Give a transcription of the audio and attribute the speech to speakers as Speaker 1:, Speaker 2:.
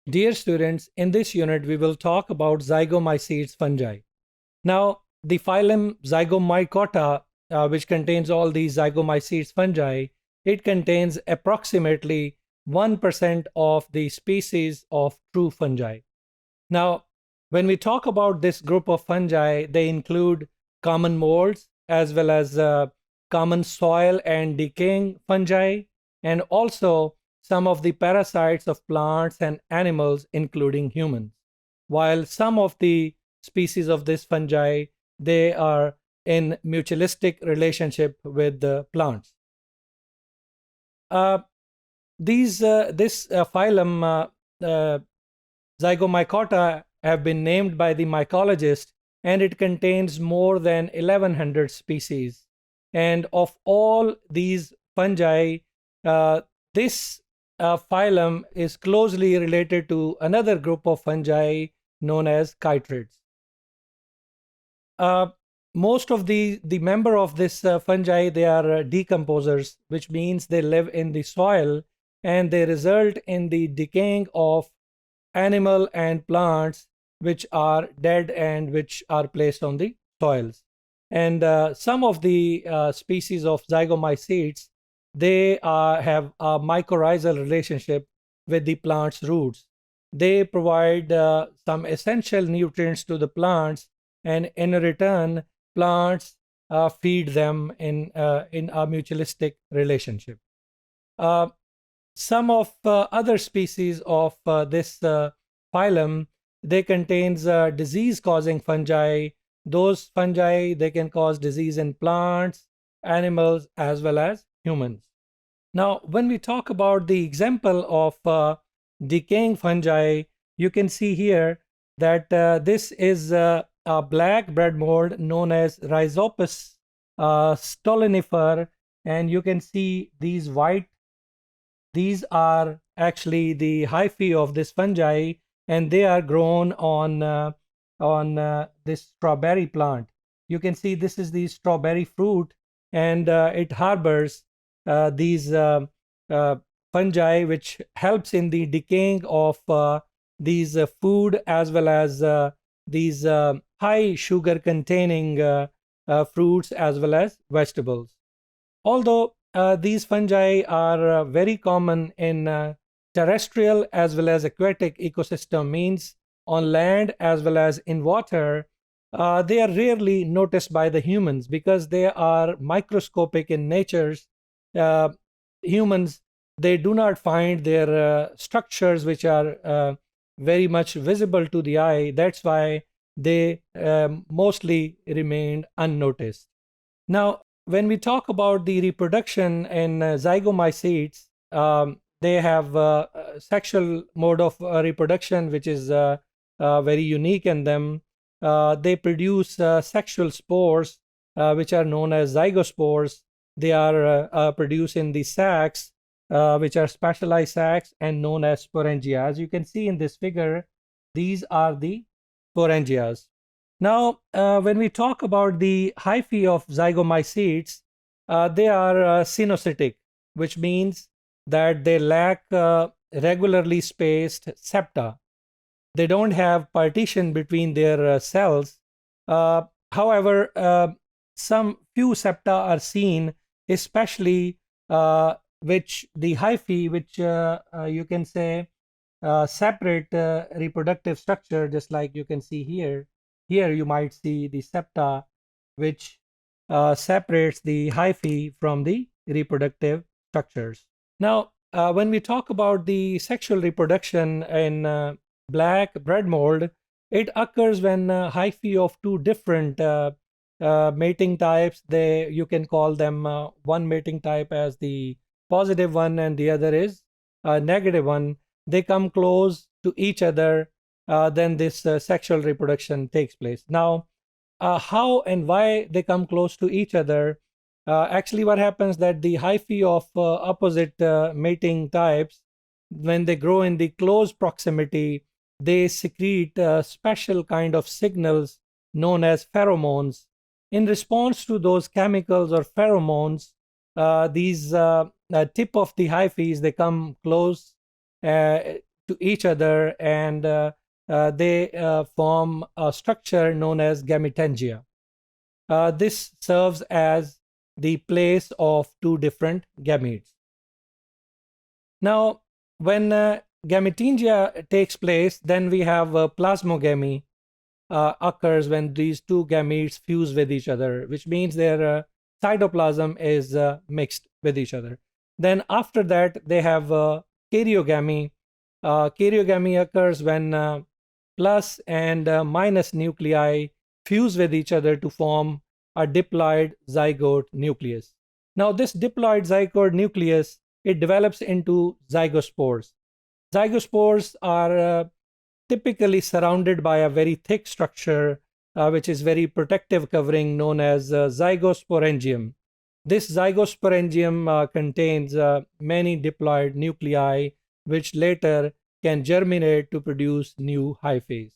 Speaker 1: Dear students, in this unit we will talk about Zygomycetes fungi. Now, the phylum Zygomycota, which contains all these Zygomycetes fungi, it contains approximately 1% of the species of true fungi. Now, when we talk about this group of fungi, they include common molds as well as common soil and decaying fungi, and also some of the parasites of plants and animals, including humans. While some of the species of this fungi, they are in mutualistic relationship with the plants. This phylum Zygomycota have been named by the mycologist, and it contains more than 1100 species. And of all these fungi, this phylum is closely related to another group of fungi known as chytrids. Most of the member of this fungi, they are decomposers, which means they live in the soil and they result in the decaying of animal and plants which are dead and which are placed on the soils. And some of the species of zygomycetes, they have a mycorrhizal relationship with the plant's roots. They provide some essential nutrients to the plants, and in return, plants feed them in a mutualistic relationship. Some of other species of this phylum, they contains disease-causing fungi. Those fungi, they can cause disease in plants, animals, as well as humans. Now, when we talk about the example of decaying fungi, you can see here that this is a black bread mold known as Rhizopus stolonifer, and you can see these white. These are actually the hyphae of this fungi, and they are grown on this strawberry plant. You can see this is the strawberry fruit, and it harbors these fungi, which helps in the decaying of these food as well as these high sugar containing fruits as well as vegetables. Although these fungi are very common in terrestrial as well as aquatic ecosystem, means on land as well as in water, they are rarely noticed by the humans because they are microscopic in nature. Humans, they do not find their structures which are very much visible to the eye. That's why they mostly remained unnoticed. Now, when we talk about the reproduction in zygomycetes, they have a sexual mode of reproduction which is very unique in them. They produce sexual spores which are known as zygospores. They are produced in the sacs, which are specialized sacs and known as sporangia. As you can see in this figure, these are the sporangias. Now, when we talk about the hyphae of zygomycetes, they are cynocytic, which means that they lack regularly spaced septa. They don't have partition between their cells. However, some few septa are seen, especially which the hyphae, which you can say separate reproductive structure, just like you can see here. Here you might see the septa, which separates the hyphae from the reproductive structures. Now, when we talk about the sexual reproduction in black bread mold, it occurs when hyphae of two different mating types, you can call them one mating type as the positive one and the other is a negative one. They come close to each other, then this sexual reproduction takes place. Now, how and why they come close to each other? Actually, what happens that the hyphae of opposite mating types, when they grow in the close proximity, they secrete special kind of signals known as pheromones. In response to those chemicals or pheromones, these tip of the hyphae, they come close to each other, and they form a structure known as gametangia. This serves as the place of two different gametes. Now, when gametangia takes place, then we have plasmogamy occurs when these two gametes fuse with each other, which means their cytoplasm is mixed with each other. Then after that, they have karyogamy. Karyogamy occurs when plus and minus nuclei fuse with each other to form a diploid zygote nucleus. Now, this diploid zygote nucleus, it develops into zygospores. Zygospores are typically surrounded by a very thick structure, which is very protective covering, known as zygosporangium. This zygosporangium contains many diploid nuclei, which later can germinate to produce new hyphae.